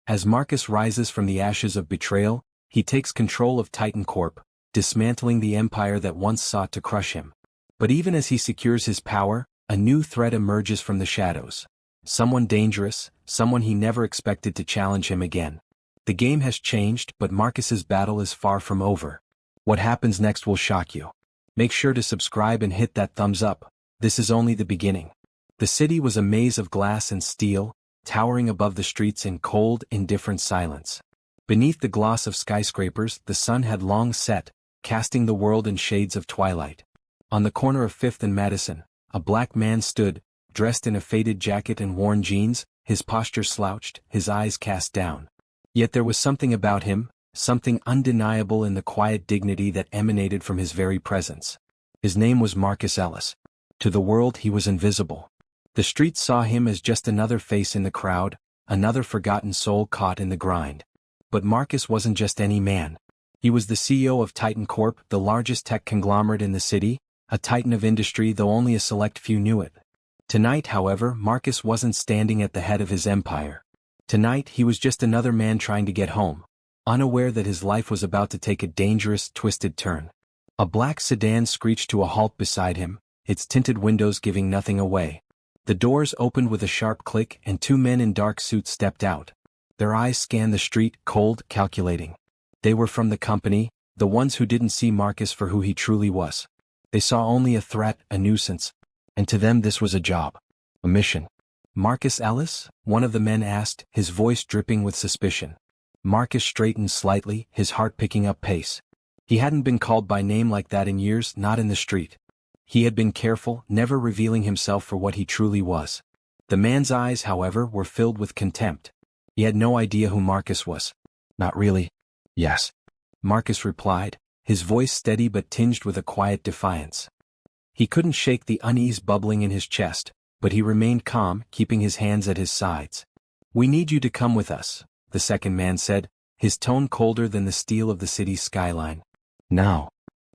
As Marcus rises from the ashes of betrayal, he takes control of TitanCorp, dismantling the empire that once sought to crush him. But even as he secures his power, a new threat emerges from the shadows. Someone dangerous, someone he never expected to challenge him again. The game has changed, but Marcus's battle is far from over. What happens next will shock you. Make sure to subscribe and hit that thumbs up. This is only the beginning. The city was a maze of glass and steel, towering above the streets in cold, indifferent silence. Beneath the gloss of skyscrapers, the sun had long set, casting the world in shades of twilight. On the corner of 5th and Madison, a black man stood, dressed in a faded jacket and worn jeans, his posture slouched, his eyes cast down. Yet there was something about him, something undeniable in the quiet dignity that emanated from his very presence. His name was Marcus Ellis. To the world he was invisible. The streets saw him as just another face in the crowd, another forgotten soul caught in the grind. But Marcus wasn't just any man. He was the CEO of TitanCorp, the largest tech conglomerate in the city, a titan of industry though only a select few knew it. Tonight, however, Marcus wasn't standing at the head of his empire. Tonight he was just another man trying to get home, unaware that his life was about to take a dangerous, twisted turn. A black sedan screeched to a halt beside him, its tinted windows giving nothing away. The doors opened with a sharp click and two men in dark suits stepped out. Their eyes scanned the street, cold, calculating. They were from the company, the ones who didn't see Marcus for who he truly was. They saw only a threat, a nuisance. And to them this was a job. A mission. Marcus Ellis? One of the men asked, his voice dripping with suspicion. Marcus straightened slightly, his heart picking up pace. He hadn't been called by name like that in years, not in the street. He had been careful, never revealing himself for what he truly was. The man's eyes, however, were filled with contempt. He had no idea who Marcus was. Not really. Yes. Marcus replied, his voice steady but tinged with a quiet defiance. He couldn't shake the unease bubbling in his chest, but he remained calm, keeping his hands at his sides. We need you to come with us, the second man said, his tone colder than the steel of the city's skyline. Now.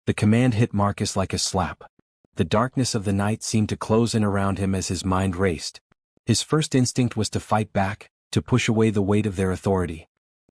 The command hit Marcus like a slap. The darkness of the night seemed to close in around him as his mind raced. His first instinct was to fight back, to push away the weight of their authority.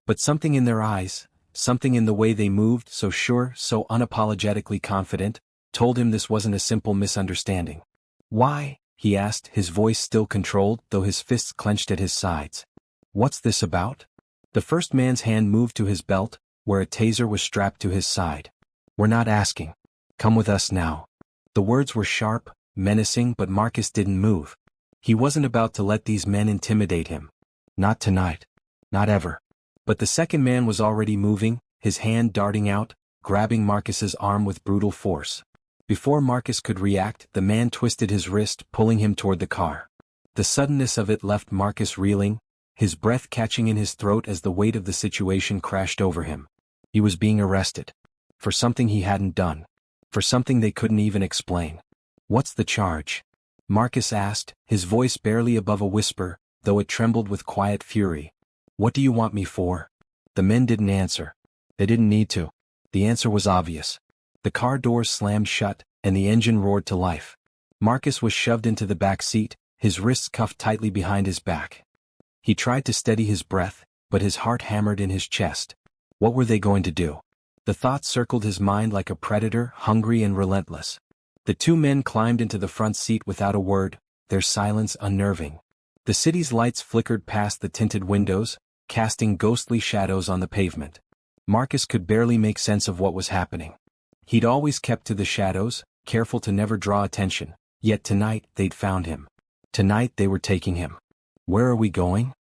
But something in their eyes, something in the way they moved, so sure, so unapologetically confident, told him this wasn't a simple misunderstanding. Why? He asked, his voice still controlled, though his fists clenched at his sides. What's this about? The first man's hand moved to his belt, where a taser was strapped to his side. We're not asking. Come with us now. The words were sharp, menacing, but Marcus didn't move. He wasn't about to let these men intimidate him. Not tonight. Not ever. But the second man was already moving, his hand darting out, grabbing Marcus's arm with brutal force. Before Marcus could react, the man twisted his wrist, pulling him toward the car. The suddenness of it left Marcus reeling, his breath catching in his throat as the weight of the situation crashed over him. He was being arrested. For something he hadn't done. For something they couldn't even explain. What's the charge? Marcus asked, his voice barely above a whisper, though it trembled with quiet fury. What do you want me for? The men didn't answer. They didn't need to. The answer was obvious. The car doors slammed shut, and the engine roared to life. Marcus was shoved into the back seat, his wrists cuffed tightly behind his back. He tried to steady his breath, but his heart hammered in his chest. What were they going to do? The thought circled his mind like a predator, hungry and relentless. The two men climbed into the front seat without a word, their silence unnerving. The city's lights flickered past the tinted windows, casting ghostly shadows on the pavement. Marcus could barely make sense of what was happening. He'd always kept to the shadows, careful to never draw attention, yet tonight they'd found him. Tonight they were taking him. Where are we going?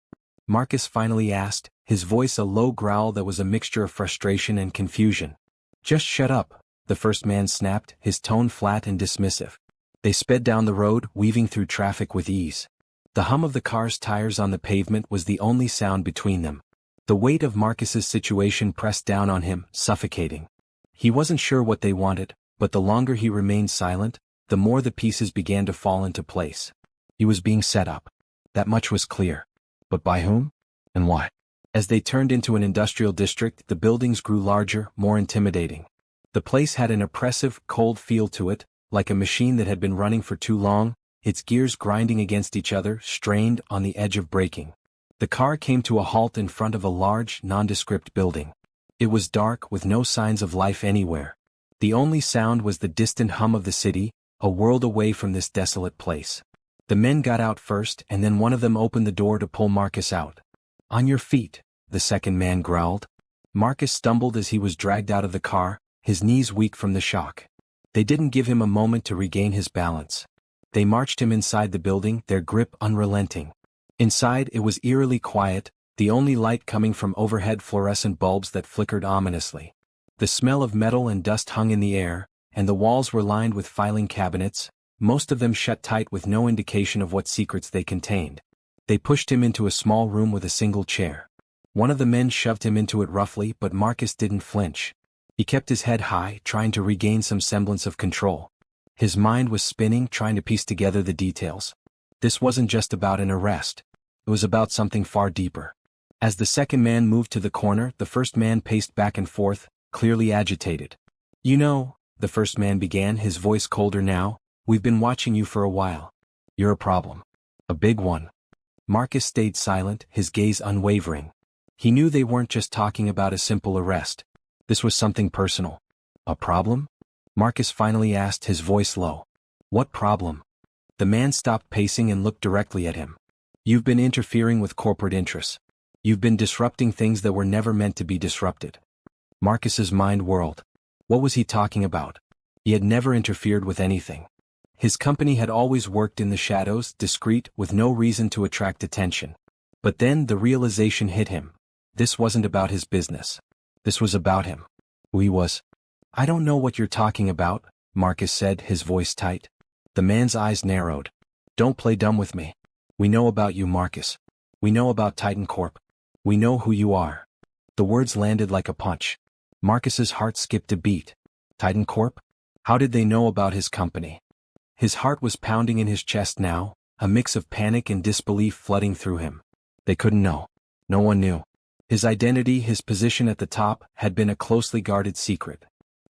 Marcus finally asked, his voice a low growl that was a mixture of frustration and confusion. Just shut up, the first man snapped, his tone flat and dismissive. They sped down the road, weaving through traffic with ease. The hum of the car's tires on the pavement was the only sound between them. The weight of Marcus's situation pressed down on him, suffocating. He wasn't sure what they wanted, but the longer he remained silent, the more the pieces began to fall into place. He was being set up. That much was clear. But by whom? And why? As they turned into an industrial district, the buildings grew larger, more intimidating. The place had an oppressive, cold feel to it, like a machine that had been running for too long, its gears grinding against each other, strained, on the edge of breaking. The car came to a halt in front of a large, nondescript building. It was dark with no signs of life anywhere. The only sound was the distant hum of the city, a world away from this desolate place. The men got out first and then one of them opened the door to pull Marcus out. "On your feet," the second man growled. Marcus stumbled as he was dragged out of the car, his knees weak from the shock. They didn't give him a moment to regain his balance. They marched him inside the building, their grip unrelenting. Inside it was eerily quiet, the only light coming from overhead fluorescent bulbs that flickered ominously. The smell of metal and dust hung in the air, and the walls were lined with filing cabinets, most of them shut tight with no indication of what secrets they contained. They pushed him into a small room with a single chair. One of the men shoved him into it roughly, but Marcus didn't flinch. He kept his head high, trying to regain some semblance of control. His mind was spinning, trying to piece together the details. This wasn't just about an arrest. It was about something far deeper. As the second man moved to the corner, the first man paced back and forth, clearly agitated. "You know," the first man began, his voice colder now, "we've been watching you for a while. You're a problem. A big one." Marcus stayed silent, his gaze unwavering. He knew they weren't just talking about a simple arrest. This was something personal. "A problem?" Marcus finally asked, his voice low. "What problem?" The man stopped pacing and looked directly at him. "You've been interfering with corporate interests. You've been disrupting things that were never meant to be disrupted." Marcus's mind whirled. What was he talking about? He had never interfered with anything. His company had always worked in the shadows, discreet, with no reason to attract attention. But then the realization hit him. This wasn't about his business. This was about him. Who he was. "I don't know what you're talking about," Marcus said, his voice tight. The man's eyes narrowed. "Don't play dumb with me. We know about you, Marcus. We know about TitanCorp. We know who you are." The words landed like a punch. Marcus's heart skipped a beat. TitanCorp? How did they know about his company? His heart was pounding in his chest now, a mix of panic and disbelief flooding through him. They couldn't know. No one knew. His identity, his position at the top, had been a closely guarded secret.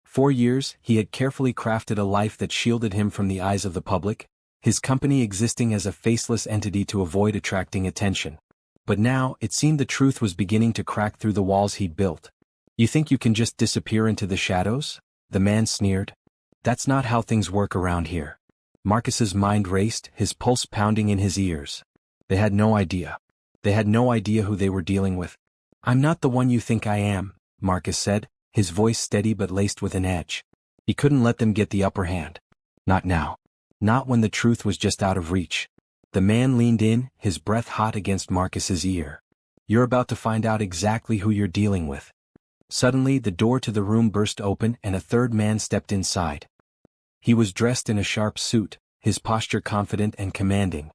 For years, he had carefully crafted a life that shielded him from the eyes of the public, his company existing as a faceless entity to avoid attracting attention. But now, it seemed the truth was beginning to crack through the walls he'd built. "You think you can just disappear into the shadows?" the man sneered. "That's not how things work around here." Marcus's mind raced, his pulse pounding in his ears. They had no idea. They had no idea who they were dealing with. "I'm not the one you think I am," Marcus said, his voice steady but laced with an edge. He couldn't let them get the upper hand. Not now. Not when the truth was just out of reach. The man leaned in, his breath hot against Marcus's ear. "You're about to find out exactly who you're dealing with." Suddenly, the door to the room burst open and a third man stepped inside. He was dressed in a sharp suit, his posture confident and commanding.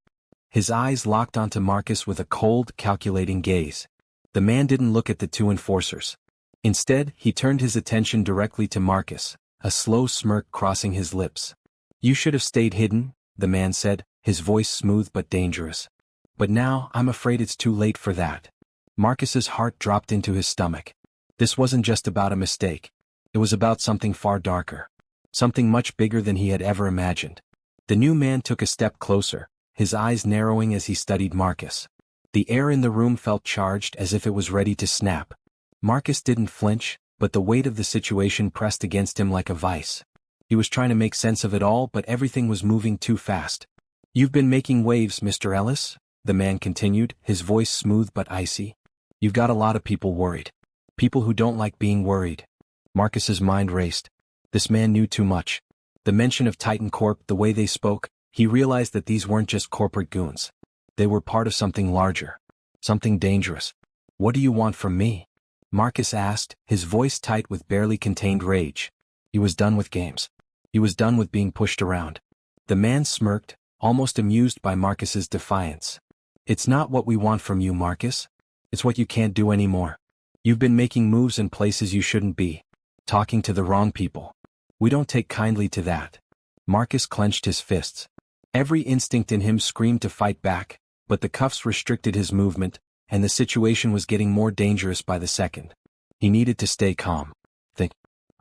His eyes locked onto Marcus with a cold, calculating gaze. The man didn't look at the two enforcers. Instead, he turned his attention directly to Marcus, a slow smirk crossing his lips. "You should have stayed hidden," the man said, his voice smooth but dangerous. "But now, I'm afraid it's too late for that." Marcus's heart dropped into his stomach. This wasn't just about a mistake. It was about something far darker. Something much bigger than he had ever imagined. The new man took a step closer, his eyes narrowing as he studied Marcus. The air in the room felt charged as if it was ready to snap. Marcus didn't flinch, but the weight of the situation pressed against him like a vice. He was trying to make sense of it all, but everything was moving too fast. "You've been making waves, Mr. Ellis," the man continued, his voice smooth but icy. "You've got a lot of people worried. People who don't like being worried." Marcus's mind raced. This man knew too much. The mention of TitanCorp, the way they spoke, he realized that these weren't just corporate goons. They were part of something larger. Something dangerous. "What do you want from me?" Marcus asked, his voice tight with barely contained rage. He was done with games. He was done with being pushed around. The man smirked, almost amused by Marcus's defiance. "It's not what we want from you, Marcus. It's what you can't do anymore. You've been making moves in places you shouldn't be. Talking to the wrong people. We don't take kindly to that." Marcus clenched his fists. Every instinct in him screamed to fight back, but the cuffs restricted his movement, and the situation was getting more dangerous by the second. He needed to stay calm. "Think.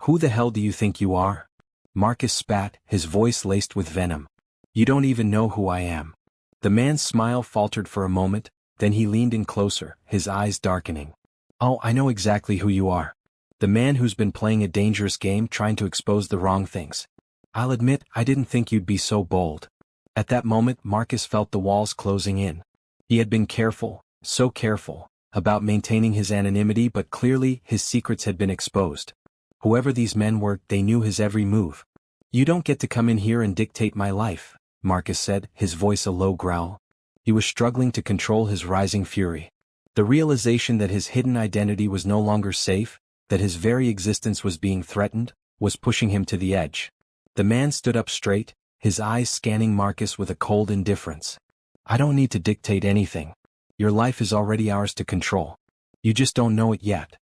Who the hell do you think you are?" Marcus spat, his voice laced with venom. "You don't even know who I am." The man's smile faltered for a moment, Then he leaned in closer, his eyes darkening. "Oh, I know exactly who you are. The man who's been playing a dangerous game trying to expose the wrong things. I'll admit, I didn't think you'd be so bold." At that moment Marcus felt the walls closing in. He had been careful, so careful, about maintaining his anonymity, but clearly his secrets had been exposed. Whoever these men were, they knew his every move. "You don't get to come in here and dictate my life," Marcus said, his voice a low growl. He was struggling to control his rising fury. The realization that his hidden identity was no longer safe, that his very existence was being threatened, was pushing him to the edge. The man stood up straight, his eyes scanning Marcus with a cold indifference. "I don't need to dictate anything. Your life is already ours to control. You just don't know it yet."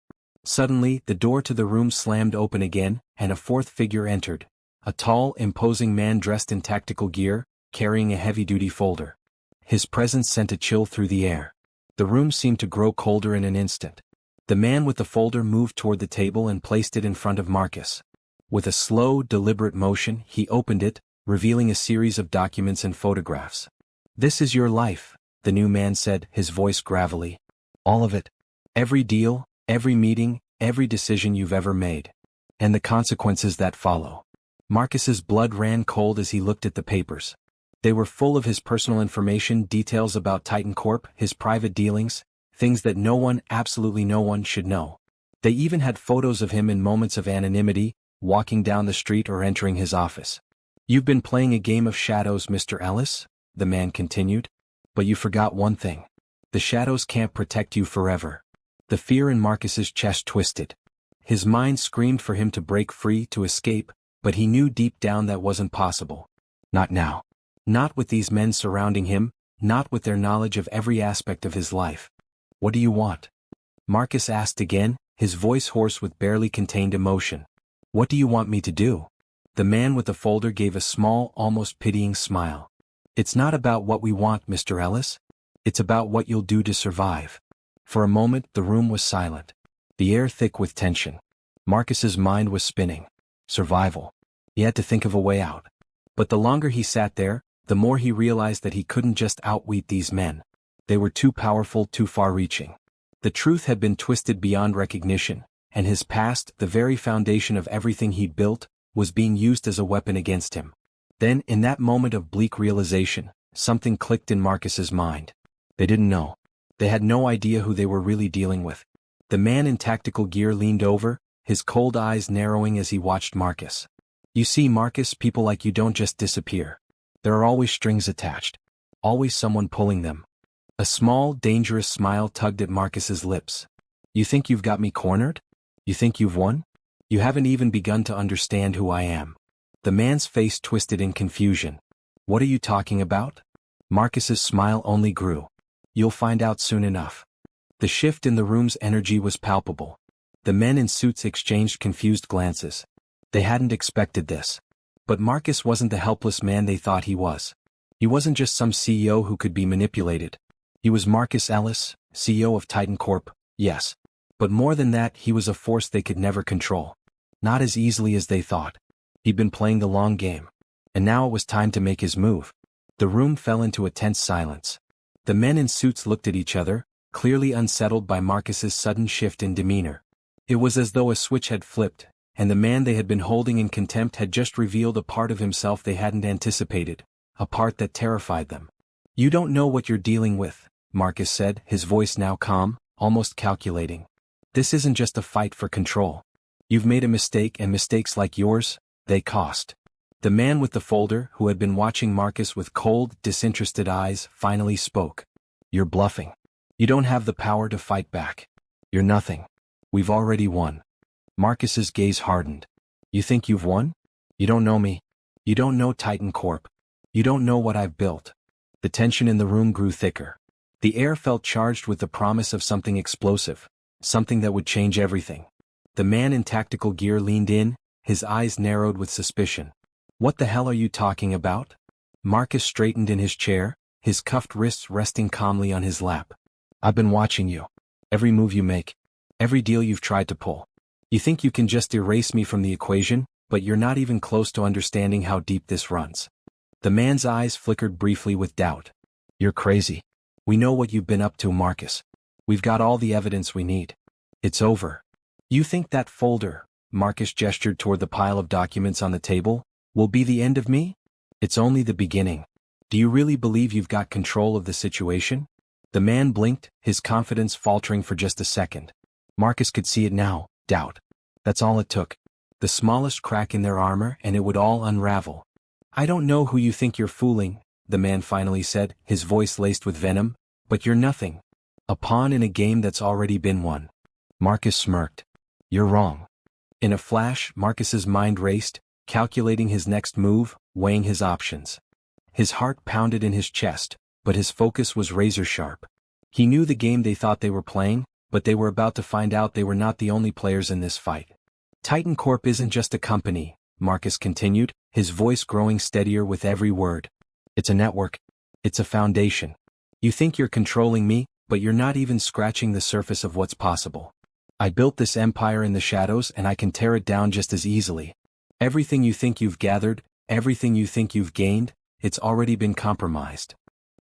Suddenly, the door to the room slammed open again, and a fourth figure entered. A tall, imposing man dressed in tactical gear, carrying a heavy-duty folder. His presence sent a chill through the air. The room seemed to grow colder in an instant. The man with the folder moved toward the table and placed it in front of Marcus. With a slow, deliberate motion, he opened it, revealing a series of documents and photographs. "This is your life," the new man said, his voice gravelly. "All of it. Every deal, every meeting, every decision you've ever made. And the consequences that follow." Marcus's blood ran cold as he looked at the papers. They were full of his personal information, details about TitanCorp, his private dealings, things that no one, absolutely no one, should know. They even had photos of him in moments of anonymity, walking down the street or entering his office. "You've been playing a game of shadows, Mr. Ellis," the man continued. "But you forgot one thing. The shadows can't protect you forever." The fear in Marcus's chest twisted. His mind screamed for him to break free, to escape, but he knew deep down that wasn't possible. Not now. Not with these men surrounding him, not with their knowledge of every aspect of his life. "What do you want?" Marcus asked again, his voice hoarse with barely contained emotion. "What do you want me to do?" The man with the folder gave a small, almost pitying smile. "It's not about what we want, Mr. Ellis. It's about what you'll do to survive." For a moment the room was silent, the air thick with tension. Marcus's mind was spinning. Survival. He had to think of a way out. But the longer he sat there, the more he realized that he couldn't just outwit these men. They were too powerful, too far-reaching. The truth had been twisted beyond recognition, and his past, the very foundation of everything he'd built, was being used as a weapon against him. Then, in that moment of bleak realization, something clicked in Marcus's mind. They didn't know. They had no idea who they were really dealing with. The man in tactical gear leaned over, his cold eyes narrowing as he watched Marcus. "You see, Marcus, people like you don't just disappear. There are always strings attached. Always someone pulling them." A small, dangerous smile tugged at Marcus's lips. "You think you've got me cornered? You think you've won? You haven't even begun to understand who I am." The man's face twisted in confusion. "What are you talking about?" Marcus's smile only grew. "You'll find out soon enough." The shift in the room's energy was palpable. The men in suits exchanged confused glances. They hadn't expected this. But Marcus wasn't the helpless man they thought he was. He wasn't just some CEO who could be manipulated. He was Marcus Ellis, CEO of TitanCorp, yes. But more than that, he was a force they could never control. Not as easily as they thought. He'd been playing the long game. And now it was time to make his move. The room fell into a tense silence. The men in suits looked at each other, clearly unsettled by Marcus's sudden shift in demeanor. It was as though a switch had flipped, and the man they had been holding in contempt had just revealed a part of himself they hadn't anticipated, a part that terrified them. "You don't know what you're dealing with," Marcus said, his voice now calm, almost calculating. "This isn't just a fight for control. You've made a mistake, and mistakes like yours, they cost." The man with the folder, who had been watching Marcus with cold, disinterested eyes, finally spoke. "You're bluffing. You don't have the power to fight back. You're nothing. We've already won." Marcus's gaze hardened. "You think you've won? You don't know me. You don't know TitanCorp. You don't know what I've built." The tension in the room grew thicker. The air felt charged with the promise of something explosive, something that would change everything. The man in tactical gear leaned in, his eyes narrowed with suspicion. "What the hell are you talking about?" Marcus straightened in his chair, his cuffed wrists resting calmly on his lap. "I've been watching you. Every move you make. Every deal you've tried to pull. You think you can just erase me from the equation, but you're not even close to understanding how deep this runs." The man's eyes flickered briefly with doubt. "You're crazy. We know what you've been up to, Marcus. We've got all the evidence we need. It's over. You think that folder, Marcus gestured toward the pile of documents on the table, will be the end of me? It's only the beginning. Do you really believe you've got control of the situation? The man blinked, his confidence faltering for just a second. Marcus could see it now, doubt. That's all it took. The smallest crack in their armor and it would all unravel. I don't know who you think you're fooling, the man finally said, his voice laced with venom, but you're nothing. A pawn in a game that's already been won. Marcus smirked. You're wrong. In a flash, Marcus's mind raced, calculating his next move, weighing his options. His heart pounded in his chest, but his focus was razor-sharp. He knew the game they thought they were playing, but they were about to find out they were not the only players in this fight. TitanCorp isn't just a company, Marcus continued, his voice growing steadier with every word. It's a network. It's a foundation. You think you're controlling me, but you're not even scratching the surface of what's possible. I built this empire in the shadows and I can tear it down just as easily. Everything you think you've gathered, everything you think you've gained, it's already been compromised.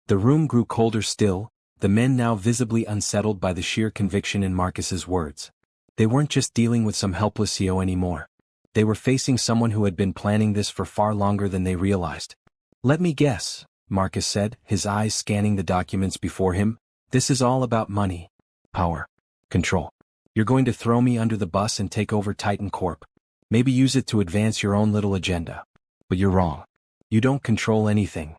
The room grew colder still, the men now visibly unsettled by the sheer conviction in Marcus's words. They weren't just dealing with some helpless CEO anymore. They were facing someone who had been planning this for far longer than they realized. Let me guess, Marcus said, his eyes scanning the documents before him. This is all about money, power, control. You're going to throw me under the bus and take over TitanCorp. Maybe use it to advance your own little agenda. But you're wrong. You don't control anything.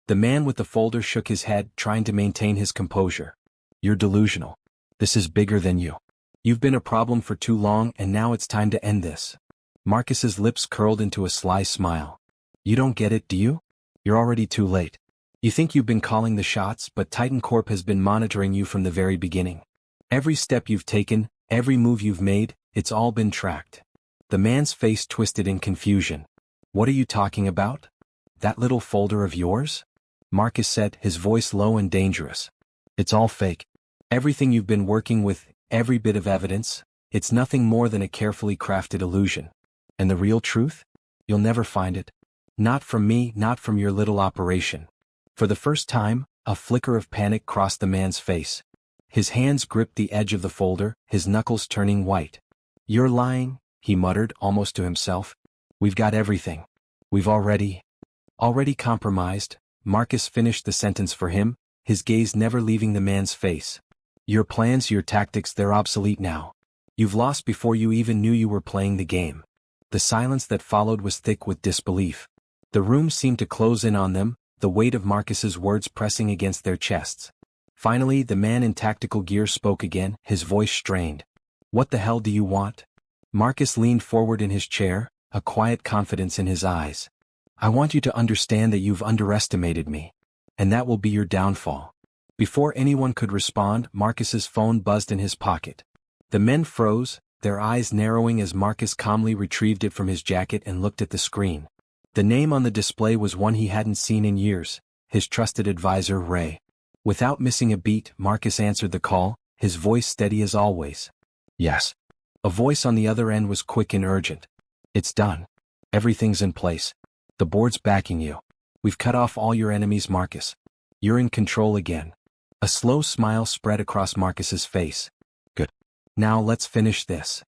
The man with the folder shook his head, trying to maintain his composure. You're delusional. This is bigger than you. You've been a problem for too long and now it's time to end this. Marcus's lips curled into a sly smile. You don't get it, do you? You're already too late. You think you've been calling the shots, but TitanCorp has been monitoring you from the very beginning. Every step you've taken, every move you've made, it's all been tracked. The man's face twisted in confusion. What are you talking about? That little folder of yours? Marcus said, his voice low and dangerous. It's all fake. Everything you've been working with, every bit of evidence, it's nothing more than a carefully crafted illusion. And the real truth? You'll never find it. Not from me, not from your little operation. For the first time, a flicker of panic crossed the man's face. His hands gripped the edge of the folder, his knuckles turning white. You're lying, he muttered, almost to himself. We've got everything. We've already compromised. Marcus finished the sentence for him, his gaze never leaving the man's face. Your plans, your tactics, they're obsolete now. You've lost before you even knew you were playing the game. The silence that followed was thick with disbelief. The room seemed to close in on them, the weight of Marcus's words pressing against their chests. Finally, the man in tactical gear spoke again, his voice strained. What the hell do you want? Marcus leaned forward in his chair, a quiet confidence in his eyes. I want you to understand that you've underestimated me. And that will be your downfall. Before anyone could respond, Marcus's phone buzzed in his pocket. The men froze, their eyes narrowing as Marcus calmly retrieved it from his jacket and looked at the screen. The name on the display was one he hadn't seen in years, his trusted advisor Ray. Without missing a beat, Marcus answered the call, his voice steady as always. Yes. A voice on the other end was quick and urgent. It's done. Everything's in place. The board's backing you. We've cut off all your enemies, Marcus. You're in control again. A slow smile spread across Marcus's face. Good. Now let's finish this.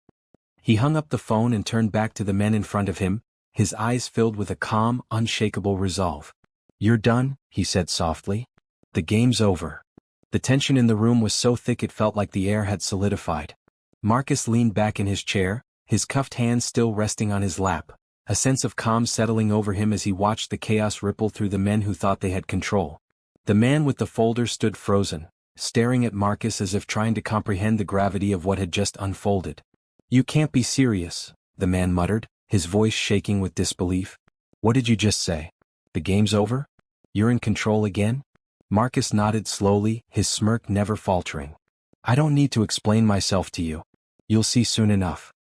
He hung up the phone and turned back to the men in front of him, his eyes filled with a calm, unshakable resolve. You're done, he said softly. The game's over. The tension in the room was so thick it felt like the air had solidified. Marcus leaned back in his chair, his cuffed hands still resting on his lap, a sense of calm settling over him as he watched the chaos ripple through the men who thought they had control. The man with the folder stood frozen, staring at Marcus as if trying to comprehend the gravity of what had just unfolded. You can't be serious, the man muttered, his voice shaking with disbelief. What did you just say? The game's over? You're in control again? Marcus nodded slowly, his smirk never faltering. I don't need to explain myself to you. You'll see soon enough.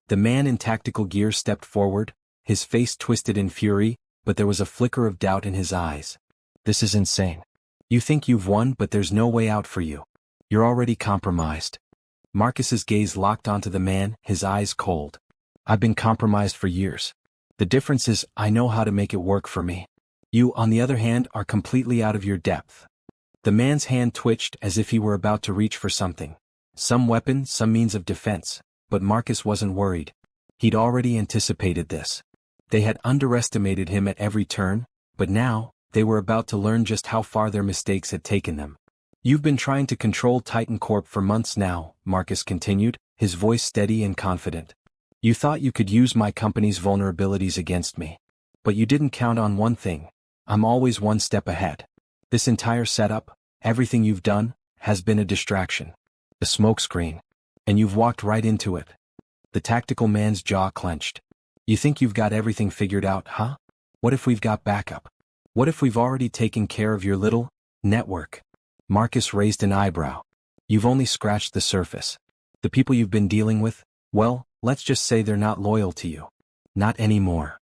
The man in tactical gear stepped forward, his face twisted in fury, but there was a flicker of doubt in his eyes. This is insane. You think you've won, but there's no way out for you. You're already compromised. Marcus's gaze locked onto the man, his eyes cold. I've been compromised for years. The difference is I know how to make it work for me. You, on the other hand, are completely out of your depth. The man's hand twitched as if he were about to reach for something. Some weapon, some means of defense, but Marcus wasn't worried. He'd already anticipated this. They had underestimated him at every turn, but now, they were about to learn just how far their mistakes had taken them. "You've been trying to control TitanCorp for months now," Marcus continued, his voice steady and confident. "You thought you could use my company's vulnerabilities against me. But you didn't count on one thing. I'm always one step ahead. This entire setup, everything you've done, has been a distraction. A smokescreen. And you've walked right into it." The tactical man's jaw clenched. "You think you've got everything figured out, huh? What if we've got backup? What if we've already taken care of your little network?" Marcus raised an eyebrow. "You've only scratched the surface. The people you've been dealing with, well, let's just say they're not loyal to you. Not anymore."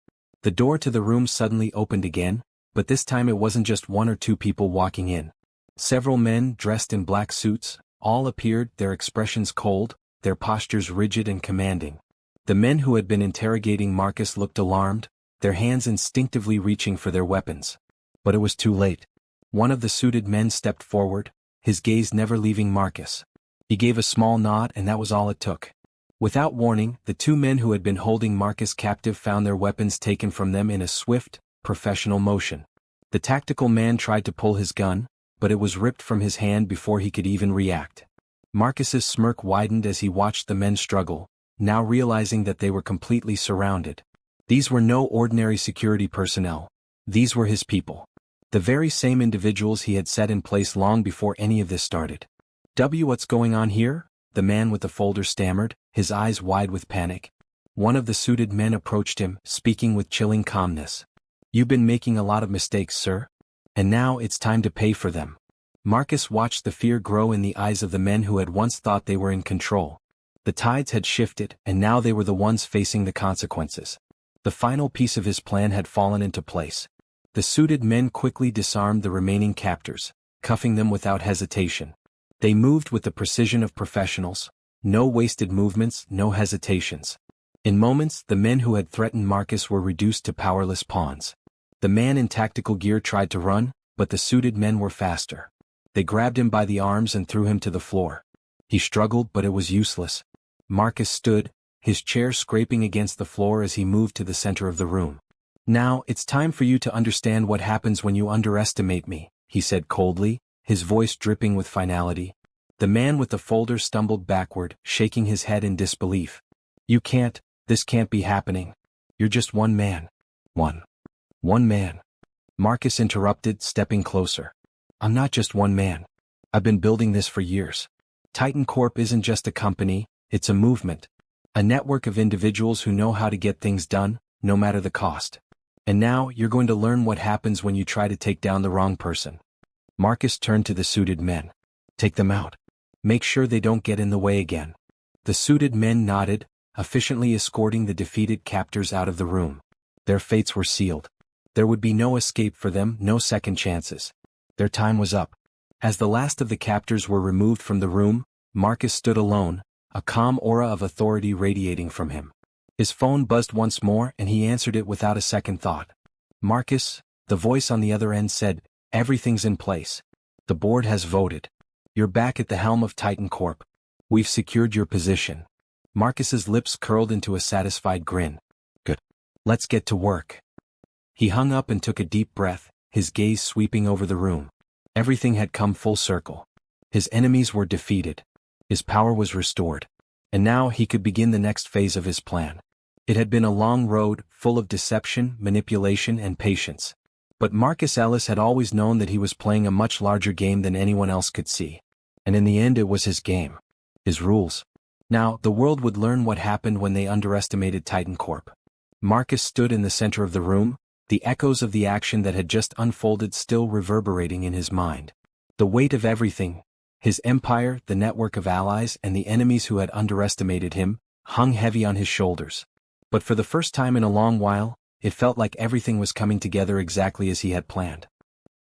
The door to the room suddenly opened again, but this time it wasn't just one or two people walking in. Several men dressed in black suits, all appeared, their expressions cold, their postures rigid and commanding. The men who had been interrogating Marcus looked alarmed, their hands instinctively reaching for their weapons. But it was too late. One of the suited men stepped forward, his gaze never leaving Marcus. He gave a small nod and that was all it took. Without warning, the two men who had been holding Marcus captive found their weapons taken from them in a swift, professional motion. The tactical man tried to pull his gun, but it was ripped from his hand before he could even react. Marcus's smirk widened as he watched the men struggle, now realizing that they were completely surrounded. These were no ordinary security personnel. These were his people. The very same individuals he had set in place long before any of this started. "What's going on here?" the man with the folder stammered, his eyes wide with panic. One of the suited men approached him, speaking with chilling calmness. "You've been making a lot of mistakes, sir. And now it's time to pay for them." Marcus watched the fear grow in the eyes of the men who had once thought they were in control. The tides had shifted, and now they were the ones facing the consequences. The final piece of his plan had fallen into place. The suited men quickly disarmed the remaining captors, cuffing them without hesitation. They moved with the precision of professionals, no wasted movements, no hesitations. In moments, the men who had threatened Marcus were reduced to powerless pawns. The man in tactical gear tried to run, but the suited men were faster. They grabbed him by the arms and threw him to the floor. He struggled, but it was useless. Marcus stood, his chair scraping against the floor as he moved to the center of the room. "Now, it's time for you to understand what happens when you underestimate me," he said coldly, his voice dripping with finality. The man with the folder stumbled backward, shaking his head in disbelief. This can't be happening. You're just one man." One man. Marcus interrupted, stepping closer. "I'm not just one man. I've been building this for years. TitanCorp isn't just a company, it's a movement. A network of individuals who know how to get things done, no matter the cost. And now, you're going to learn what happens when you try to take down the wrong person." Marcus turned to the suited men. "Take them out. Make sure they don't get in the way again." The suited men nodded, efficiently escorting the defeated captors out of the room. Their fates were sealed. There would be no escape for them, no second chances. Their time was up. As the last of the captors were removed from the room, Marcus stood alone, a calm aura of authority radiating from him. His phone buzzed once more and he answered it without a second thought. "Marcus," the voice on the other end said, "everything's in place. The board has voted. You're back at the helm of TitanCorp. We've secured your position." Marcus's lips curled into a satisfied grin. "Good. Let's get to work." He hung up and took a deep breath, his gaze sweeping over the room. Everything had come full circle. His enemies were defeated. His power was restored. And now he could begin the next phase of his plan. It had been a long road, full of deception, manipulation, and patience. But Marcus Ellis had always known that he was playing a much larger game than anyone else could see. And in the end it was his game. His rules. Now, the world would learn what happened when they underestimated TitanCorp. Marcus stood in the center of the room, the echoes of the action that had just unfolded still reverberating in his mind. The weight of everything, his empire, the network of allies, and the enemies who had underestimated him, hung heavy on his shoulders. But for the first time in a long while, it felt like everything was coming together exactly as he had planned.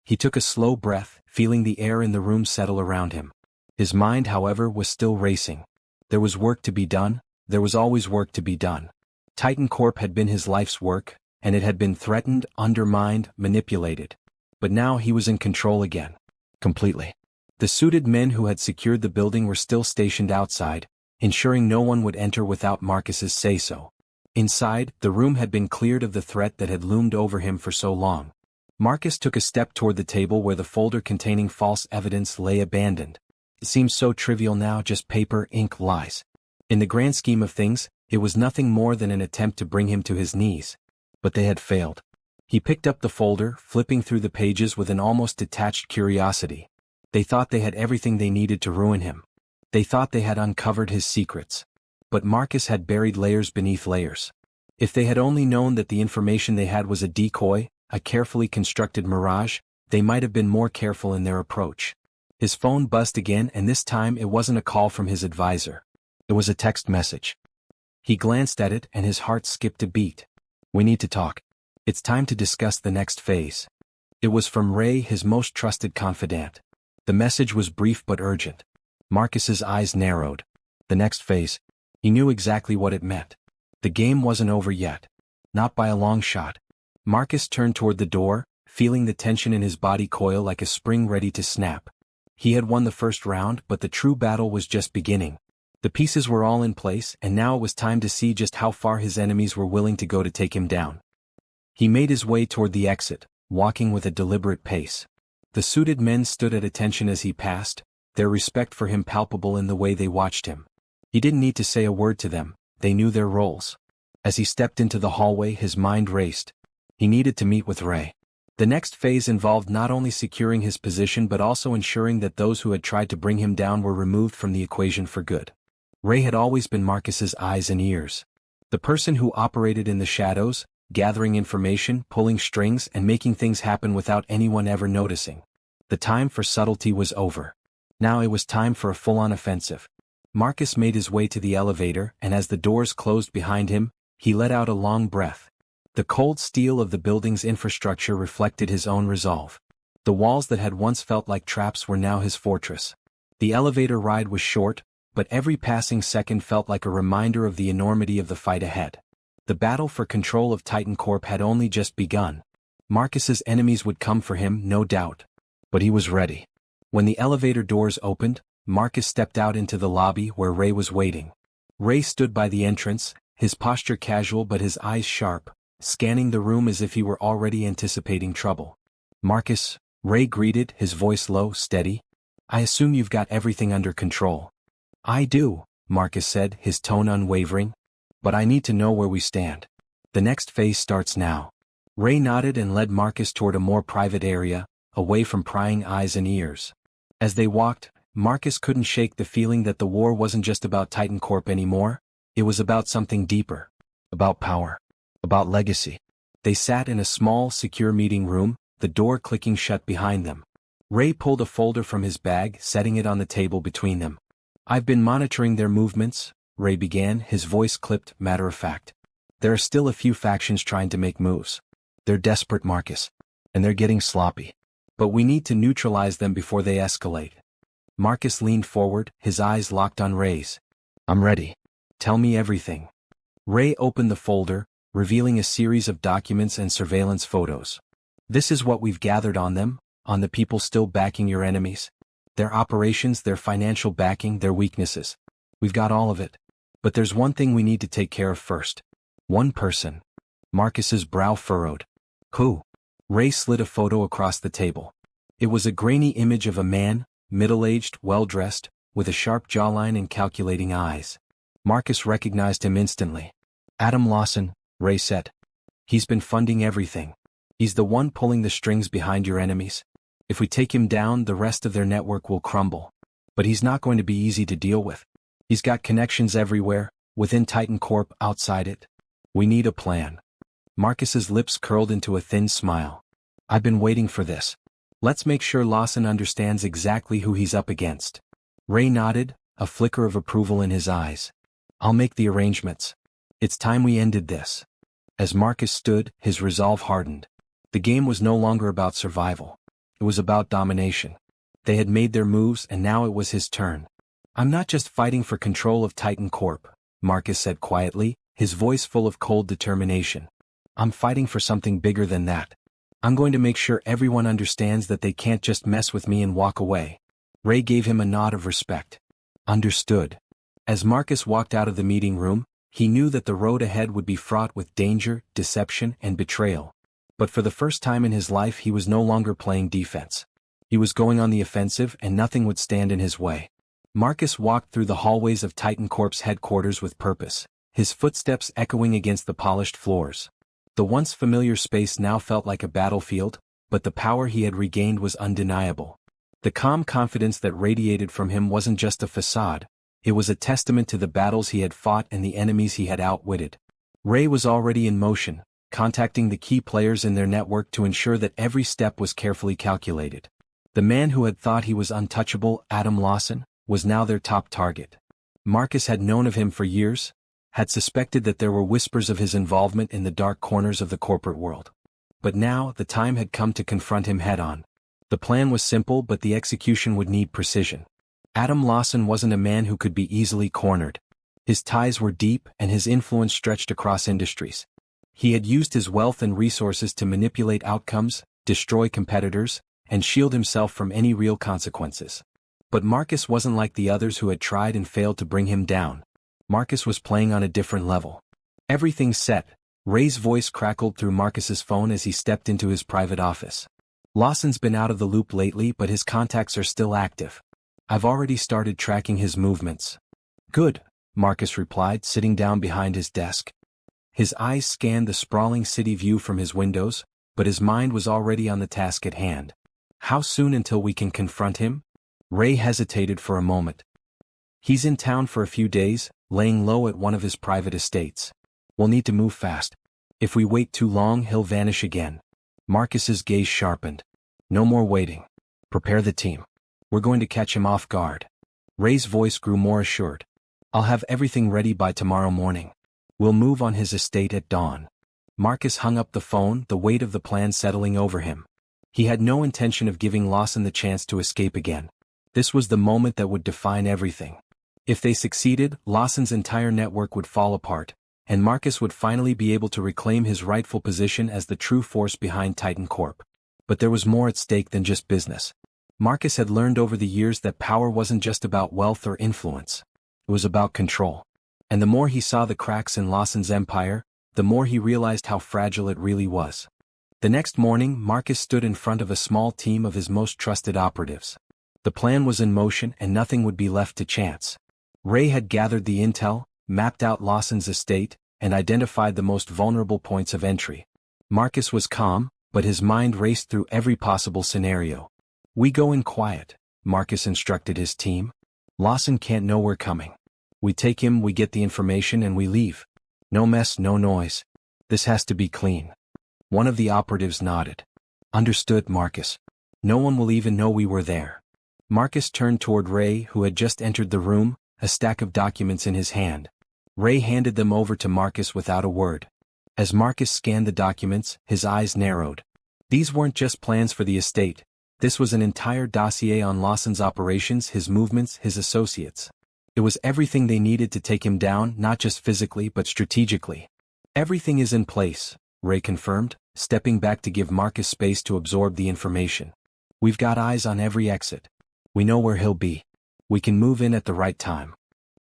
He took a slow breath, feeling the air in the room settle around him. His mind, however, was still racing. There was work to be done, there was always work to be done. TitanCorp had been his life's work, and it had been threatened, undermined, manipulated. But now he was in control again. Completely. The suited men who had secured the building were still stationed outside, ensuring no one would enter without Marcus's say-so. Inside, the room had been cleared of the threat that had loomed over him for so long. Marcus took a step toward the table where the folder containing false evidence lay abandoned. It seemed so trivial now, just paper, ink, lies. In the grand scheme of things, it was nothing more than an attempt to bring him to his knees. But they had failed. He picked up the folder, flipping through the pages with an almost detached curiosity. They thought they had everything they needed to ruin him. They thought they had uncovered his secrets. But Marcus had buried layers beneath layers. If they had only known that the information they had was a decoy, a carefully constructed mirage, they might have been more careful in their approach. His phone buzzed again, and this time it wasn't a call from his advisor. It was a text message. He glanced at it and his heart skipped a beat. "We need to talk. It's time to discuss the next phase." It was from Ray, his most trusted confidant. The message was brief but urgent. Marcus's eyes narrowed. The next phase. He knew exactly what it meant. The game wasn't over yet. Not by a long shot. Marcus turned toward the door, feeling the tension in his body coil like a spring ready to snap. He had won the first round, but the true battle was just beginning. The pieces were all in place, and now it was time to see just how far his enemies were willing to go to take him down. He made his way toward the exit, walking with a deliberate pace. The suited men stood at attention as he passed, their respect for him palpable in the way they watched him. He didn't need to say a word to them, they knew their roles. As he stepped into the hallway, his mind raced. He needed to meet with Ray. The next phase involved not only securing his position but also ensuring that those who had tried to bring him down were removed from the equation for good. Ray had always been Marcus's eyes and ears. The person who operated in the shadows, gathering information, pulling strings, and making things happen without anyone ever noticing. The time for subtlety was over. Now it was time for a full-on offensive. Marcus made his way to the elevator, and as the doors closed behind him, he let out a long breath. The cold steel of the building's infrastructure reflected his own resolve. The walls that had once felt like traps were now his fortress. The elevator ride was short, but every passing second felt like a reminder of the enormity of the fight ahead. The battle for control of TitanCorp had only just begun. Marcus's enemies would come for him, no doubt. But he was ready. When the elevator doors opened, Marcus stepped out into the lobby where Ray was waiting. Ray stood by the entrance, his posture casual but his eyes sharp, scanning the room as if he were already anticipating trouble. "Marcus," Ray greeted, his voice low, steady. "I assume you've got everything under control." "I do," Marcus said, his tone unwavering. "But I need to know where we stand. The next phase starts now." Ray nodded and led Marcus toward a more private area, away from prying eyes and ears. As they walked, Marcus couldn't shake the feeling that the war wasn't just about TitanCorp anymore, it was about something deeper. About power. About legacy. They sat in a small, secure meeting room, the door clicking shut behind them. Ray pulled a folder from his bag, setting it on the table between them. "I've been monitoring their movements," Ray began, his voice clipped, matter-of-fact. "There are still a few factions trying to make moves. They're desperate, Marcus. And they're getting sloppy. But we need to neutralize them before they escalate." Marcus leaned forward, his eyes locked on Ray's. "I'm ready. Tell me everything." Ray opened the folder, revealing a series of documents and surveillance photos. "This is what we've gathered on them, on the people still backing your enemies. Their operations, their financial backing, their weaknesses. We've got all of it. But there's one thing we need to take care of first. One person." Marcus's brow furrowed. "Who?" Ray slid a photo across the table. It was a grainy image of a man, middle-aged, well-dressed, with a sharp jawline and calculating eyes. Marcus recognized him instantly. "Adam Lawson," Ray said. "He's been funding everything. He's the one pulling the strings behind your enemies. If we take him down, the rest of their network will crumble. But he's not going to be easy to deal with. He's got connections everywhere, within TitanCorp, outside it. We need a plan." Marcus's lips curled into a thin smile. "I've been waiting for this. Let's make sure Lawson understands exactly who he's up against." Ray nodded, a flicker of approval in his eyes. "I'll make the arrangements. It's time we ended this." As Marcus stood, his resolve hardened. The game was no longer about survival. It was about domination. They had made their moves and now it was his turn. "I'm not just fighting for control of TitanCorp," Marcus said quietly, his voice full of cold determination. "I'm fighting for something bigger than that. I'm going to make sure everyone understands that they can't just mess with me and walk away. Ray gave him a nod of respect. Understood. As Marcus walked out of the meeting room, he knew that the road ahead would be fraught with danger, deception, and betrayal. But for the first time in his life he was no longer playing defense. He was going on the offensive and nothing would stand in his way. Marcus walked through the hallways of TitanCorp's headquarters with purpose, his footsteps echoing against the polished floors. The once familiar space now felt like a battlefield, but the power he had regained was undeniable. The calm confidence that radiated from him wasn't just a facade, it was a testament to the battles he had fought and the enemies he had outwitted. Ray was already in motion, contacting the key players in their network to ensure that every step was carefully calculated. The man who had thought he was untouchable, Adam Lawson, was now their top target. Marcus had known of him for years, had suspected that there were whispers of his involvement in the dark corners of the corporate world. But now the time had come to confront him head-on. The plan was simple but the execution would need precision. Adam Lawson wasn't a man who could be easily cornered. His ties were deep and his influence stretched across industries. He had used his wealth and resources to manipulate outcomes, destroy competitors, and shield himself from any real consequences. But Marcus wasn't like the others who had tried and failed to bring him down. Marcus was playing on a different level. Everything's set. Ray's voice crackled through Marcus's phone as he stepped into his private office. Lawson's been out of the loop lately but his contacts are still active. I've already started tracking his movements. Good, Marcus replied, sitting down behind his desk. His eyes scanned the sprawling city view from his windows, but his mind was already on the task at hand. How soon until we can confront him? Ray hesitated for a moment. He's in town for a few days, laying low at one of his private estates. We'll need to move fast. If we wait too long, he'll vanish again. Marcus's gaze sharpened. No more waiting. Prepare the team. We're going to catch him off guard. Ray's voice grew more assured. I'll have everything ready by tomorrow morning. We'll move on his estate at dawn. Marcus hung up the phone, the weight of the plan settling over him. He had no intention of giving Lawson the chance to escape again. This was the moment that would define everything. If they succeeded, Lawson's entire network would fall apart, and Marcus would finally be able to reclaim his rightful position as the true force behind TitanCorp. But there was more at stake than just business. Marcus had learned over the years that power wasn't just about wealth or influence. It was about control. And the more he saw the cracks in Lawson's empire, the more he realized how fragile it really was. The next morning, Marcus stood in front of a small team of his most trusted operatives. The plan was in motion and nothing would be left to chance. Ray had gathered the intel, mapped out Lawson's estate, and identified the most vulnerable points of entry. Marcus was calm, but his mind raced through every possible scenario. We go in quiet, Marcus instructed his team. Lawson can't know we're coming. We take him, we get the information, and we leave. No mess, no noise. This has to be clean. One of the operatives nodded. Understood, Marcus. No one will even know we were there. Marcus turned toward Ray, who had just entered the room, a stack of documents in his hand. Ray handed them over to Marcus without a word. As Marcus scanned the documents, his eyes narrowed. These weren't just plans for the estate. This was an entire dossier on Lawson's operations, his movements, his associates. It was everything they needed to take him down, not just physically but strategically. Everything is in place, Ray confirmed, stepping back to give Marcus space to absorb the information. We've got eyes on every exit. We know where he'll be. We can move in at the right time.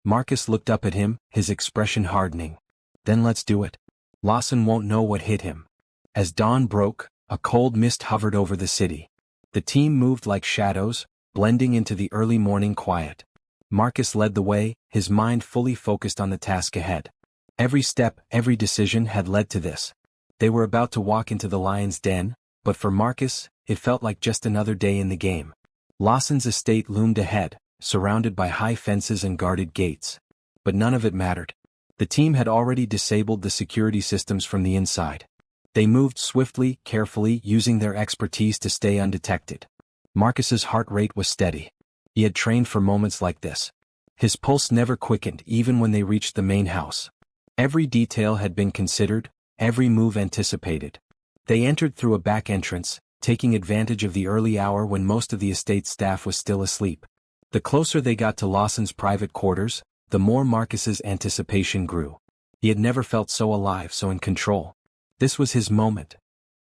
Marcus looked up at him, his expression hardening. Then let's do it. Lawson won't know what hit him. As dawn broke, a cold mist hovered over the city. The team moved like shadows, blending into the early morning quiet. Marcus led the way, his mind fully focused on the task ahead. Every step, every decision had led to this. They were about to walk into the lion's den, but for Marcus, it felt like just another day in the game. Lawson's estate loomed ahead, surrounded by high fences and guarded gates. But none of it mattered. The team had already disabled the security systems from the inside. They moved swiftly, carefully, using their expertise to stay undetected. Marcus's heart rate was steady. He had trained for moments like this. His pulse never quickened even when they reached the main house. Every detail had been considered, every move anticipated. They entered through a back entrance, taking advantage of the early hour when most of the estate staff was still asleep. The closer they got to Lawson's private quarters, the more Marcus's anticipation grew. He had never felt so alive, so in control. This was his moment.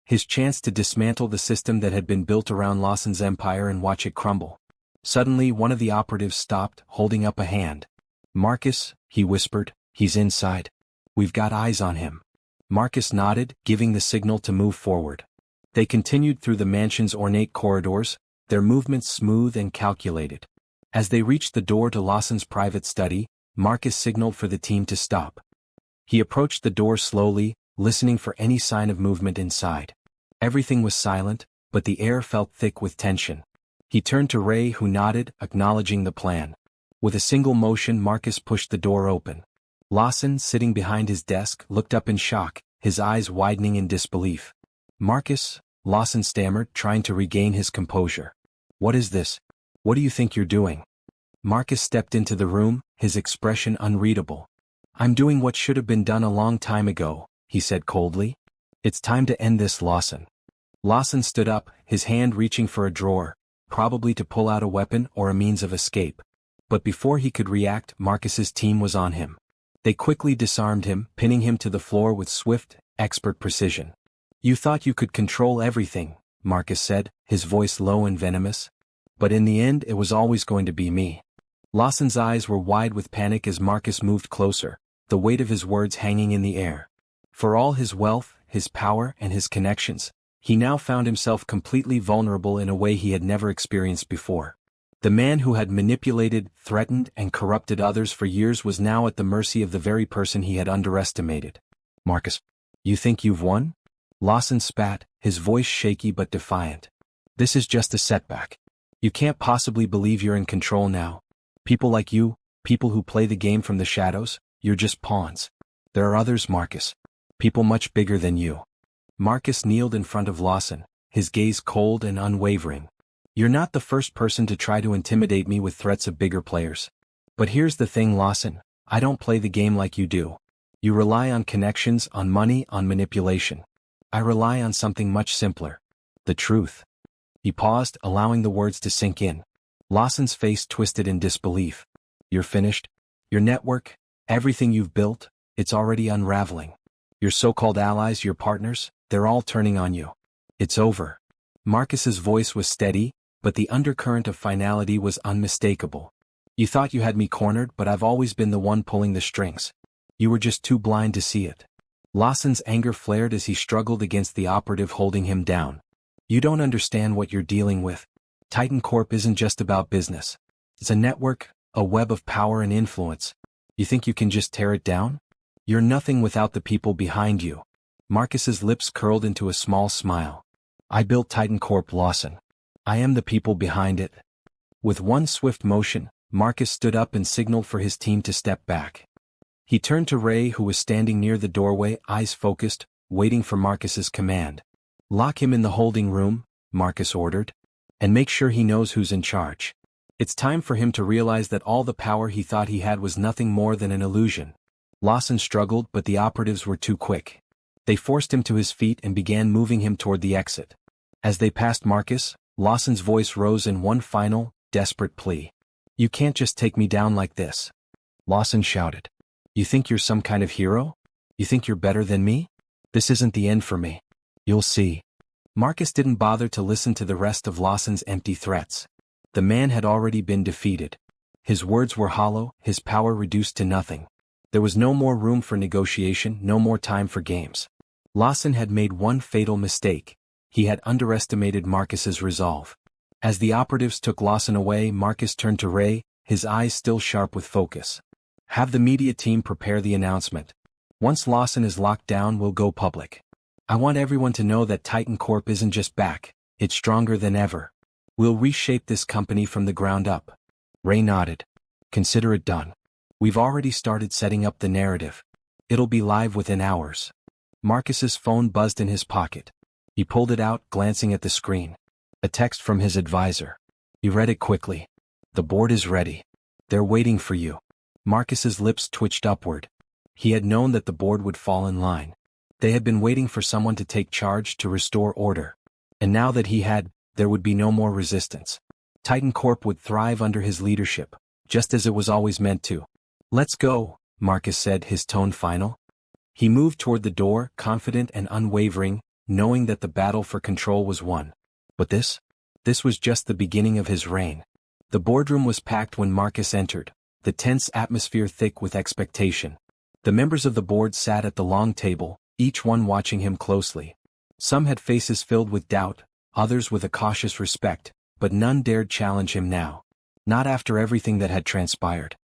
His chance to dismantle the system that had been built around Lawson's empire and watch it crumble. Suddenly one of the operatives stopped, holding up a hand. "Marcus," he whispered, "he's inside. We've got eyes on him." Marcus nodded, giving the signal to move forward. They continued through the mansion's ornate corridors, their movements smooth and calculated. As they reached the door to Lawson's private study, Marcus signaled for the team to stop. He approached the door slowly, listening for any sign of movement inside. Everything was silent, but the air felt thick with tension. He turned to Ray, who nodded, acknowledging the plan. With a single motion, Marcus pushed the door open. Lawson, sitting behind his desk, looked up in shock, his eyes widening in disbelief. "Marcus," Lawson stammered, trying to regain his composure. "What is this? What do you think you're doing?" Marcus stepped into the room, his expression unreadable. "I'm doing what should have been done a long time ago," he said coldly. "It's time to end this, Lawson." Lawson stood up, his hand reaching for a drawer, probably to pull out a weapon or a means of escape. But before he could react, Marcus's team was on him. They quickly disarmed him, pinning him to the floor with swift, expert precision. "You thought you could control everything," Marcus said, his voice low and venomous. "But in the end it was always going to be me." Lawson's eyes were wide with panic as Marcus moved closer, the weight of his words hanging in the air. For all his wealth, his power, and his connections, he now found himself completely vulnerable in a way he had never experienced before. The man who had manipulated, threatened, and corrupted others for years was now at the mercy of the very person he had underestimated. "Marcus, you think you've won?" Lawson spat, his voice shaky but defiant. "This is just a setback. You can't possibly believe you're in control now. People like you, people who play the game from the shadows, you're just pawns. There are others, Marcus. People much bigger than you." Marcus kneeled in front of Lawson, his gaze cold and unwavering. "You're not the first person to try to intimidate me with threats of bigger players. But here's the thing, Lawson, I don't play the game like you do. You rely on connections, on money, on manipulation. I rely on something much simpler. The truth." He paused, allowing the words to sink in. Lawson's face twisted in disbelief. "You're finished? Your network, everything you've built, it's already unraveling. Your so-called allies, your partners, they're all turning on you. It's over." Marcus's voice was steady, but the undercurrent of finality was unmistakable. "You thought you had me cornered, but I've always been the one pulling the strings. You were just too blind to see it." Lawson's anger flared as he struggled against the operative holding him down. "You don't understand what you're dealing with. TitanCorp isn't just about business. It's a network, a web of power and influence. You think you can just tear it down? You're nothing without the people behind you." Marcus's lips curled into a small smile. "I built TitanCorp, Lawson. I am the people behind it." With one swift motion, Marcus stood up and signaled for his team to step back. He turned to Ray, who was standing near the doorway, eyes focused, waiting for Marcus's command. "Lock him in the holding room," Marcus ordered. "And make sure he knows who's in charge. It's time for him to realize that all the power he thought he had was nothing more than an illusion." Lawson struggled, but the operatives were too quick. They forced him to his feet and began moving him toward the exit. As they passed Marcus, Lawson's voice rose in one final, desperate plea. "You can't just take me down like this." Lawson shouted. "You think you're some kind of hero? You think you're better than me? This isn't the end for me. You'll see." Marcus didn't bother to listen to the rest of Lawson's empty threats. The man had already been defeated. His words were hollow, his power reduced to nothing. There was no more room for negotiation, no more time for games. Lawson had made one fatal mistake. He had underestimated Marcus's resolve. As the operatives took Lawson away, Marcus turned to Ray, his eyes still sharp with focus. "Have the media team prepare the announcement. Once Lawson is locked down, we'll go public. I want everyone to know that TitanCorp isn't just back, it's stronger than ever. We'll reshape this company from the ground up." Ray nodded. "Consider it done. We've already started setting up the narrative. It'll be live within hours." Marcus's phone buzzed in his pocket. He pulled it out, glancing at the screen. A text from his advisor. He read it quickly. "The board is ready. They're waiting for you." Marcus's lips twitched upward. He had known that the board would fall in line. They had been waiting for someone to take charge, to restore order. And now that he had, there would be no more resistance. TitanCorp would thrive under his leadership, just as it was always meant to. "Let's go," Marcus said, his tone final. He moved toward the door, confident and unwavering, knowing that the battle for control was won. But this was just the beginning of his reign. The boardroom was packed when Marcus entered, the tense atmosphere thick with expectation. The members of the board sat at the long table, each one watching him closely. Some had faces filled with doubt, others with a cautious respect, but none dared challenge him now. Not after everything that had transpired.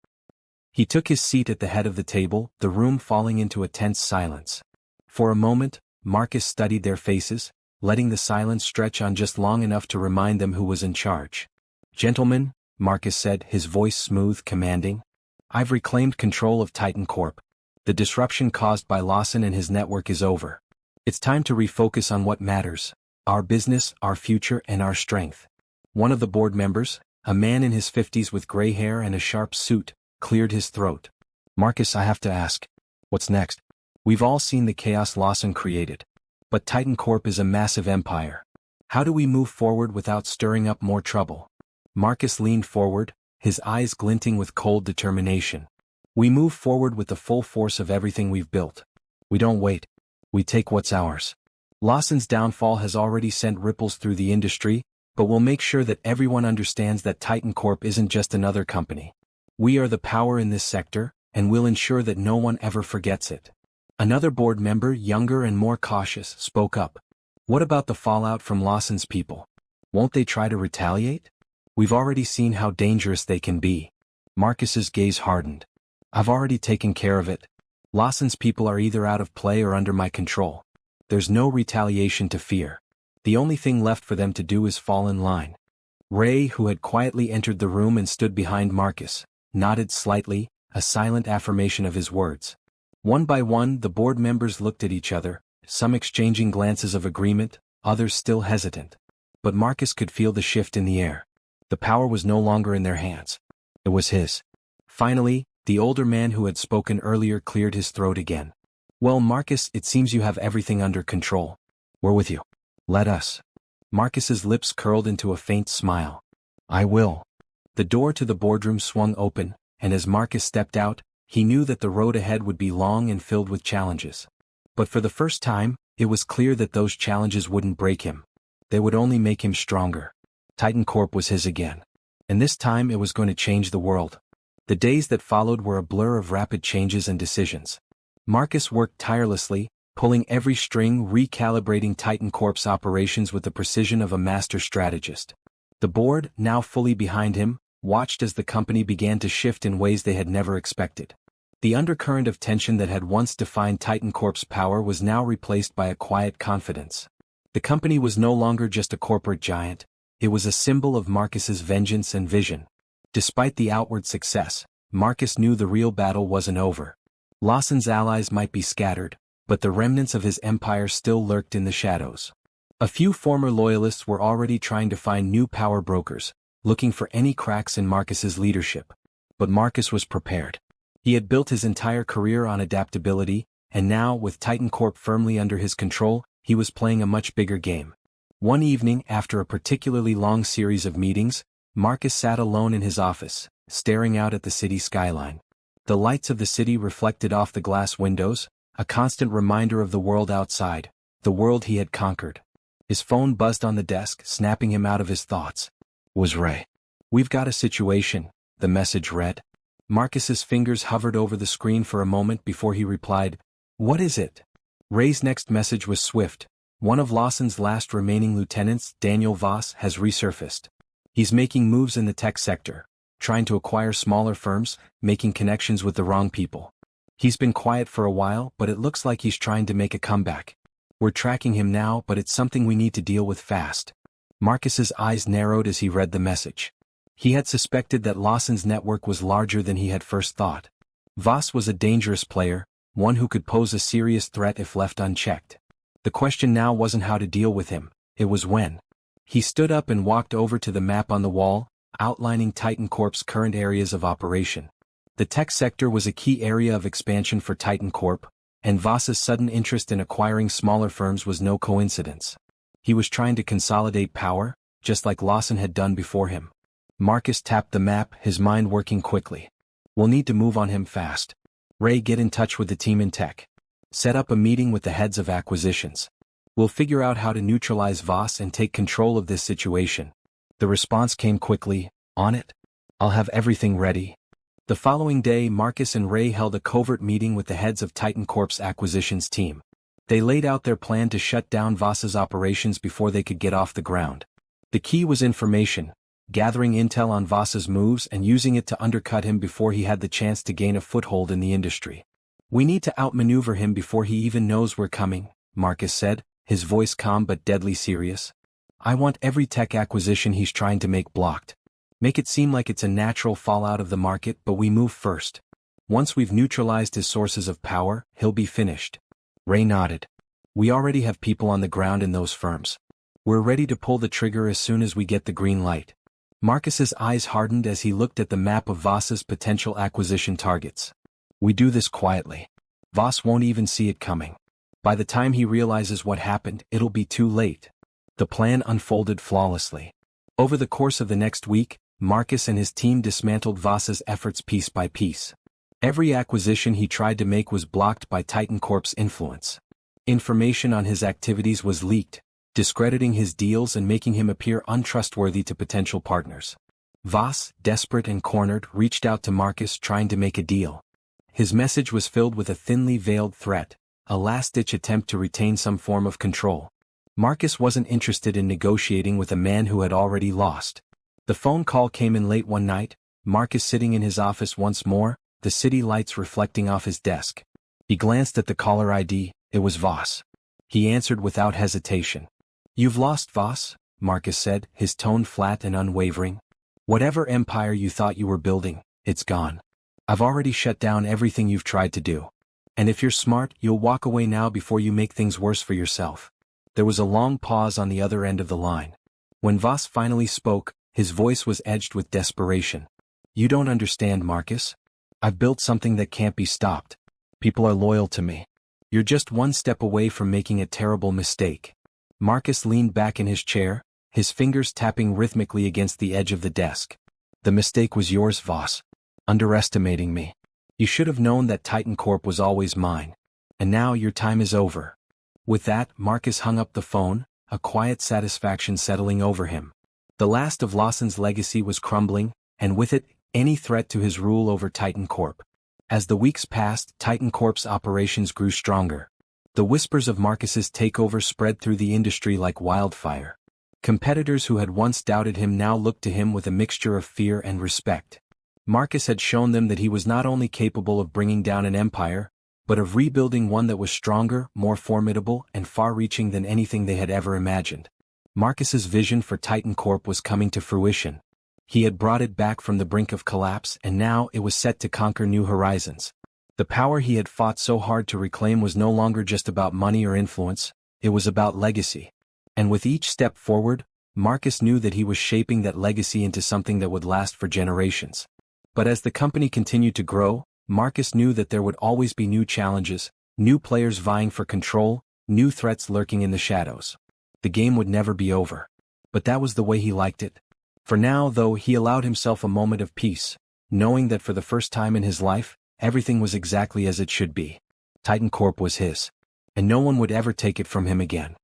He took his seat at the head of the table, the room falling into a tense silence. For a moment, Marcus studied their faces, letting the silence stretch on just long enough to remind them who was in charge. "Gentlemen," Marcus said, his voice smooth, commanding, "I've reclaimed control of TitanCorp. The disruption caused by Lawson and his network is over. It's time to refocus on what matters: our business, our future, and our strength." One of the board members, a man in his 50s with gray hair and a sharp suit, cleared his throat. "Marcus, I have to ask, what's next? We've all seen the chaos Lawson created. But TitanCorp is a massive empire. How do we move forward without stirring up more trouble?" Marcus leaned forward, his eyes glinting with cold determination. "We move forward with the full force of everything we've built. We don't wait. We take what's ours. Lawson's downfall has already sent ripples through the industry, but we'll make sure that everyone understands that TitanCorp isn't just another company. We are the power in this sector, and we'll ensure that no one ever forgets it." Another board member, younger and more cautious, spoke up. "What about the fallout from Lawson's people? Won't they try to retaliate? We've already seen how dangerous they can be." Marcus's gaze hardened. "I've already taken care of it. Lawson's people are either out of play or under my control. There's no retaliation to fear. The only thing left for them to do is fall in line." Ray, who had quietly entered the room and stood behind Marcus, nodded slightly, a silent affirmation of his words. One by one, the board members looked at each other, some exchanging glances of agreement, others still hesitant. But Marcus could feel the shift in the air. The power was no longer in their hands. It was his. Finally, the older man who had spoken earlier cleared his throat again. "Well, Marcus, it seems you have everything under control. We're with you. Let us." Marcus's lips curled into a faint smile. "I will." The door to the boardroom swung open, and as Marcus stepped out, he knew that the road ahead would be long and filled with challenges. But for the first time, it was clear that those challenges wouldn't break him. They would only make him stronger. TitanCorp was his again. And this time it was going to change the world. The days that followed were a blur of rapid changes and decisions. Marcus worked tirelessly, pulling every string, recalibrating TitanCorp's operations with the precision of a master strategist. The board, now fully behind him, watched as the company began to shift in ways they had never expected. The undercurrent of tension that had once defined TitanCorp's power was now replaced by a quiet confidence. The company was no longer just a corporate giant, it was a symbol of Marcus's vengeance and vision. Despite the outward success, Marcus knew the real battle wasn't over. Lawson's allies might be scattered, but the remnants of his empire still lurked in the shadows. A few former loyalists were already trying to find new power brokers, looking for any cracks in Marcus's leadership. But Marcus was prepared. He had built his entire career on adaptability, and now, with TitanCorp firmly under his control, he was playing a much bigger game. One evening, after a particularly long series of meetings, Marcus sat alone in his office, staring out at the city skyline. The lights of the city reflected off the glass windows, a constant reminder of the world outside, the world he had conquered. His phone buzzed on the desk, snapping him out of his thoughts. Was Ray. "We've got a situation," the message read. Marcus's fingers hovered over the screen for a moment before he replied, "What is it?" Ray's next message was swift. "One of Lawson's last remaining lieutenants, Daniel Voss, has resurfaced. He's making moves in the tech sector, trying to acquire smaller firms, making connections with the wrong people. He's been quiet for a while, but it looks like he's trying to make a comeback. We're tracking him now, but it's something we need to deal with fast." Marcus's eyes narrowed as he read the message. He had suspected that Lawson's network was larger than he had first thought. Voss was a dangerous player, one who could pose a serious threat if left unchecked. The question now wasn't how to deal with him, it was when. He stood up and walked over to the map on the wall, outlining TitanCorp's current areas of operation. The tech sector was a key area of expansion for TitanCorp, and Voss's sudden interest in acquiring smaller firms was no coincidence. He was trying to consolidate power, just like Lawson had done before him. Marcus tapped the map, his mind working quickly. "We'll need to move on him fast. Ray, get in touch with the team in tech. Set up a meeting with the heads of acquisitions. We'll figure out how to neutralize Voss and take control of this situation. The response came quickly, on it. I'll have everything ready. The following day, Marcus and Ray held a covert meeting with the heads of TitanCorp's acquisitions team. They laid out their plan to shut down Voss's operations before they could get off the ground. The key was information, gathering intel on Voss's moves and using it to undercut him before he had the chance to gain a foothold in the industry. We need to outmaneuver him before he even knows we're coming, Marcus said, his voice calm but deadly serious. I want every tech acquisition he's trying to make blocked. Make it seem like it's a natural fallout of the market, but we move first. Once we've neutralized his sources of power, he'll be finished. Ray nodded. We already have people on the ground in those firms. We're ready to pull the trigger as soon as we get the green light. Marcus's eyes hardened as he looked at the map of Voss's potential acquisition targets. We do this quietly. Voss won't even see it coming. By the time he realizes what happened, it'll be too late. The plan unfolded flawlessly. Over the course of the next week, Marcus and his team dismantled Voss's efforts piece by piece. Every acquisition he tried to make was blocked by TitanCorp's influence. Information on his activities was leaked, discrediting his deals and making him appear untrustworthy to potential partners. Voss, desperate and cornered, reached out to Marcus trying to make a deal. His message was filled with a thinly veiled threat, a last-ditch attempt to retain some form of control. Marcus wasn't interested in negotiating with a man who had already lost. The phone call came in late one night, Marcus sitting in his office once more, the city lights reflecting off his desk. He glanced at the caller ID, it was Voss. He answered without hesitation. You've lost, Voss, Marcus said, his tone flat and unwavering. Whatever empire you thought you were building, it's gone. I've already shut down everything you've tried to do. And if you're smart, you'll walk away now before you make things worse for yourself. There was a long pause on the other end of the line. When Voss finally spoke, his voice was edged with desperation. You don't understand, Marcus. I've built something that can't be stopped. People are loyal to me. You're just one step away from making a terrible mistake. Marcus leaned back in his chair, his fingers tapping rhythmically against the edge of the desk. The mistake was yours, Voss. Underestimating me. You should have known that TitanCorp was always mine. And now your time is over. With that, Marcus hung up the phone, a quiet satisfaction settling over him. The last of Lawson's legacy was crumbling, and with it, any threat to his rule over TitanCorp. As the weeks passed, TitanCorp's operations grew stronger. The whispers of Marcus's takeover spread through the industry like wildfire. Competitors who had once doubted him now looked to him with a mixture of fear and respect. Marcus had shown them that he was not only capable of bringing down an empire, but of rebuilding one that was stronger, more formidable, and far-reaching than anything they had ever imagined. Marcus's vision for TitanCorp was coming to fruition. He had brought it back from the brink of collapse, and now it was set to conquer new horizons. The power he had fought so hard to reclaim was no longer just about money or influence, it was about legacy. And with each step forward, Marcus knew that he was shaping that legacy into something that would last for generations. But as the company continued to grow, Marcus knew that there would always be new challenges, new players vying for control, new threats lurking in the shadows. The game would never be over. But that was the way he liked it. For now, though, he allowed himself a moment of peace, knowing that for the first time in his life, everything was exactly as it should be. TitanCorp was his. And no one would ever take it from him again.